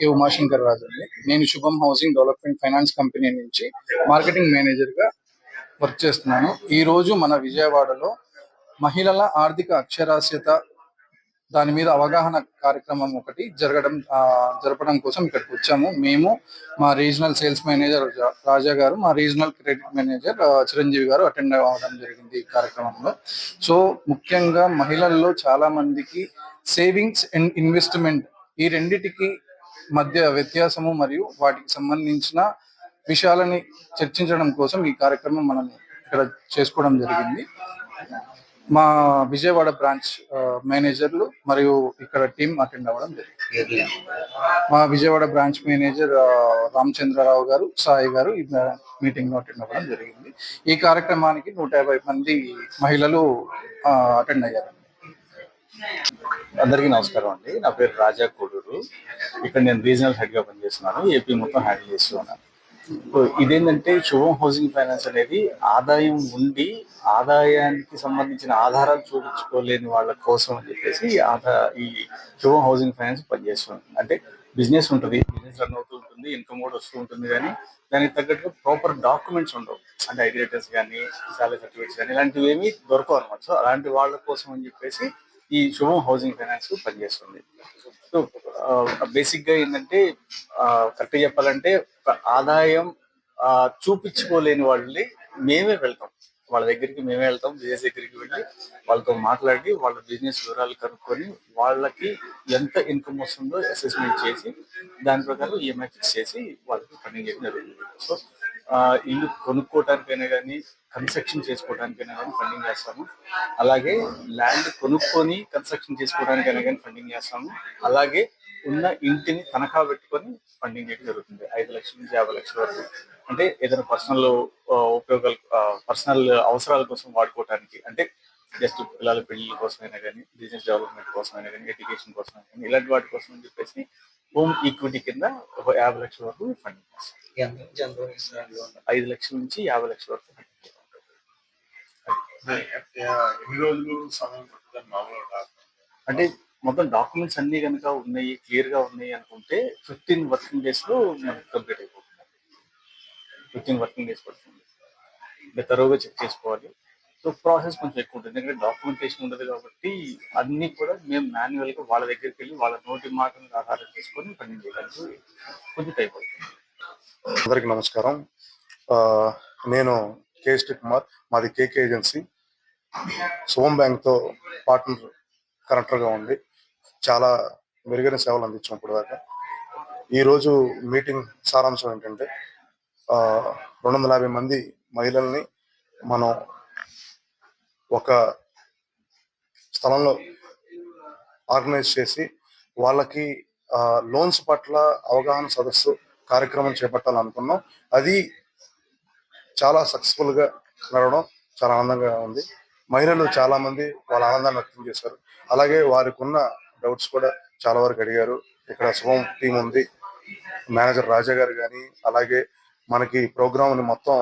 K Umashankar రాజు అండి. నేను శుభం హౌసింగ్ డెవలప్మెంట్ ఫైనాన్స్ కంపెనీ నుంచి మార్కెటింగ్ మేనేజర్గా వర్క్ చేస్తున్నాను. ఈరోజు మన విజయవాడలో మహిళల ఆర్థిక అక్షరాస్యత దాని మీద అవగాహన కార్యక్రమం ఒకటి జరపడం కోసం ఇక్కడికి వచ్చాము. మేము, మా రీజనల్ సేల్స్ మేనేజర్ రాజా గారు, మా రీజనల్ క్రెడిట్ మేనేజర్ చిరంజీవి గారు అటెండ్ అవ్వడం జరిగింది ఈ కార్యక్రమంలో. సో ముఖ్యంగా మహిళల్లో చాలా మందికి సేవింగ్స్ అండ్ ఇన్వెస్ట్మెంట్ ఈ రెండిటికి మధ్య వ్యత్యాసము మరియు వాటికి సంబంధించిన విషయాలని చర్చించడం కోసం ఈ కార్యక్రమం మనం ఇక్కడ చేసుకోవడం జరిగింది. మా విజయవాడ బ్రాంచ్ మేనేజర్లు మరియు ఇక్కడ టీం అటెండ్ అవ్వడం జరిగింది. మా విజయవాడ బ్రాంచ్ మేనేజర్ రామచంద్రరావు గారు, సాయి గారు ఈ మీటింగ్ లో అటెండ్ అవ్వడం జరిగింది. ఈ కార్యక్రమానికి 150 మంది మహిళలు అటెండ్ అయ్యారు. అందరికీ నమస్కారం అండి. నా పేరు రాజా కోడూరు. ఇక్కడ నేను రీజనల్ హెడ్ గా పనిచేస్తున్నాను. ఏపీ మొత్తం హ్యాండిల్ చేస్తూ ఉన్నాను. ఇదేంటంటే శుభం హౌసింగ్ ఫైనాన్స్ అనేది ఆదాయం ఉండి ఆదాయానికి సంబంధించిన ఆధారాలు చూపించుకోలేని వాళ్ళ కోసం అని చెప్పేసి ఈ శుభం హౌసింగ్ ఫైనాన్స్ పనిచేస్తుంది. అంటే బిజినెస్ ఉంటుంది, బిజినెస్ రన్ అవుతూ ఉంటుంది, ఇన్కమ్ కూడా వస్తూ ఉంటుంది, కానీ దానికి తగ్గట్టుగా ప్రాపర్ డాక్యుమెంట్స్ ఉండవు. అంటే ఐడెంటిటీస్ కానీ, సాలరీ సర్టిఫికేట్స్ కానీ ఇలాంటివి ఏమీ దొరకవు అనమాట. సో అలాంటి వాళ్ళ కోసం అని చెప్పేసి ఈ శుభం హౌసింగ్ ఫైనాన్స్ పనిచేస్తుంది. సో బేసిక్ గా ఏంటంటే కరెక్ట్గా చెప్పాలంటే ఆదాయం చూపించుకోలేని వాళ్ళని మేమే వెళ్తాం, వాళ్ళ దగ్గరికి మేమే వెళ్తాం. బిజినెస్ దగ్గరికి వెళ్ళి వాళ్ళతో మాట్లాడి వాళ్ళ బిజినెస్ వివరాలు కనుక్కొని వాళ్ళకి ఎంత ఇన్కమ్ వస్తుందో అసెస్మెంట్ చేసి దాని ప్రకారం ఈఎంఐ ఫిక్స్ చేసి వాళ్ళకి ఫండింగ్ చేయడం జరుగుతుంది. సో ఇల్లు కొనుక్కోవటానికైనా కానీ, కన్స్ట్రక్షన్ చేసుకోవడానికైనా కానీ ఫండింగ్ చేస్తాము. అలాగే ల్యాండ్ కొనుక్కొని కన్స్ట్రక్షన్ చేసుకోవడానికైనా కానీ ఫండింగ్ చేస్తాము. అలాగే ఉన్న ఇంటిని తనఖా పెట్టుకొని ఫండింగ్ చేయడం జరుగుతుంది. 5 లక్షల నుంచి 50 లక్షల వరకు. అంటే ఏదైనా పర్సనల్ ఉపయోగాలు, పర్సనల్ అవసరాల కోసం వాడుకోవడానికి, అంటే జస్ట్ పిల్లల పెళ్లి కోసమైనా కానీ, బిజినెస్ డెవలప్మెంట్ కోసమైనా కానీ, ఎడ్యుకేషన్ కోసమైనా కానీ, ఇలాంటి వాటి కోసం అని చెప్పేసి హోమ్ ఈక్విటీ కింద 50 లక్షల వరకు ఫండింగ్ చేస్తాం. 5 లక్షల నుంచి 50 లక్షల వరకు అంటే మొత్తం డాక్యుమెంట్స్ అన్ని కనుక ఉన్నాయి, క్లియర్ గా ఉన్నాయి అనుకుంటే 15 వర్కింగ్ డేస్ లో మనకి కంప్లీట్ అయిపోతుంది. 15 వర్కింగ్ డేస్ పడుతుంది. ఇంకా తరువుగా చెక్ చేసుకోవాలి. సో ప్రాసెస్ కొంచెం ఎక్కువ ఉంటుంది, ఎందుకంటే డాక్యుమెంటేషన్ ఉండదు కాబట్టి అన్ని కూడా మేము మాన్యువల్ గా వాళ్ళ దగ్గరికి వెళ్ళి వాళ్ళ నోటి మాటలను ఆధారం చేసుకొని ఫండింగ్ చేయడానికి కొంచెం టైం పడుతుంది. అందరికి నమస్కారం. నేను కేఎస్టీ కుమార్, మాది కేకే ఏజెన్సీ. శుభం బ్యాంక్ తో పార్ట్నర్ కనెక్టర్గా ఉండి చాలా మెరుగైన సేవలు అందించాం ఇప్పుడు దాకా. ఈరోజు మీటింగ్ సారాంశం ఏంటంటే 250 మంది మహిళల్ని మనం ఒక స్థలంలో ఆర్గనైజ్ చేసి వాళ్ళకి లోన్స్ పట్ల అవగాహన సదస్సు కార్యక్రమం చేపట్టాలనుకున్నాం. అది చాలా సక్సెస్ఫుల్ గా నడవడం చాలా ఆనందంగా ఉంది. మహిళలు చాలా మంది వాళ్ళ ఆనందాన్ని వ్యక్తం చేశారు. అలాగే వారికి ఉన్న డౌట్స్ కూడా చాలా వరకు అడిగారు. ఇక్కడ శుభం టీం ఉంది, మేనేజర్ రాజా గారు కానీ, అలాగే మనకి ప్రోగ్రామ్ ని మొత్తం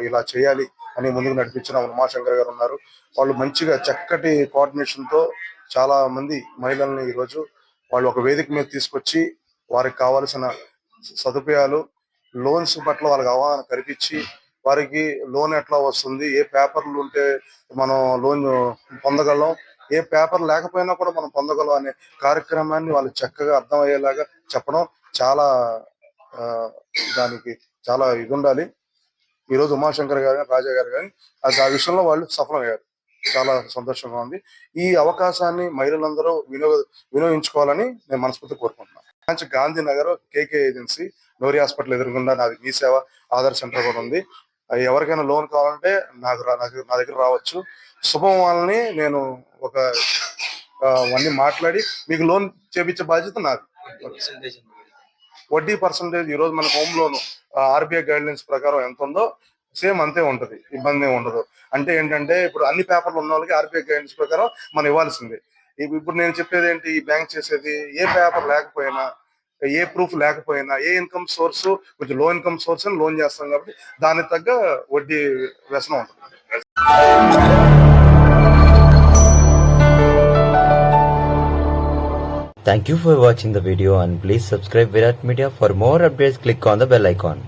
ఇలా చేయాలి అని ముందుకు నడిపించిన ఉమాశంకర్ గారు ఉన్నారు. వాళ్ళు మంచిగా చక్కటి కోఆర్డినేషన్ తో చాలా మంది మహిళల్ని ఈరోజు వాళ్ళు ఒక వేదిక మీద తీసుకొచ్చి వారికి కావాల్సిన సదుపాయాలు, లోన్స్ పట్ల వాళ్ళకి అవగాహన కల్పించి వారికి లోన్ ఎట్లా వస్తుంది, ఏ పేపర్లు ఉంటే మనం లోన్ పొందగలం, ఏ పేపర్ లేకపోయినా కూడా మనం పొందగలం అనే కార్యక్రమాన్ని వాళ్ళు చక్కగా అర్థమయ్యేలాగా చెప్పడం చాలా దానికి చాలా ఇది ఉండాలి. ఈరోజు ఉమాశంకర్ గారు కానీ, రాజా గారు కానీ ఆ విషయంలో వాళ్ళు సఫలమయ్యారు. చాలా సంతోషంగా ఉంది. ఈ అవకాశాన్ని మహిళలందరూ వినియోగించుకోవాలని నేను మనస్ఫూర్తి కోరుకుంటున్నాను. గాంధీనగర్ కేకే ఏజెన్సీ, నోరి హాస్పిటల్ ఎదురుగుండా నాది మీ సేవ ఆధార్ సెంటర్ కూడా ఉంది. ఎవరికైనా లోన్ కావాలంటే నా దగ్గర రావచ్చు. శుభం వాళ్ళని నేను అవన్నీ మాట్లాడి మీకు లోన్ చేపించే బాధ్యత నాది. వడ్డీ పర్సంటేజ్ ఈరోజు మన home loan RBI guide lines ప్రకారం ఎంత ఉందో సేమ్ అంతే ఉంటది, ఇబ్బంది ఉండదు. అంటే ఏంటంటే ఇప్పుడు అన్ని పేపర్లు ఉన్న వాళ్ళకి ఆర్బీఐ గైడెన్స్ ప్రకారం మనం ఇవ్వాల్సిందే. ఇప్పుడు నేను చెప్పేది ఏంటి, ఈ బ్యాంక్ చేసేది ఏ పేపర్ లేకపోయినా, ఏ ప్రూఫ్ లేకపోయినా, ఏ ఇన్కమ్ సోర్స్ కొంచెం లో ఇన్కమ్ సోర్స్ అని లోన్ చేస్తాం కాబట్టి దానికి తగ్గ వడ్డీ వ్యసనం ఉంటుంది. Thank you for watching the video and please subscribe Virat Media. For more updates, click on the bell icon.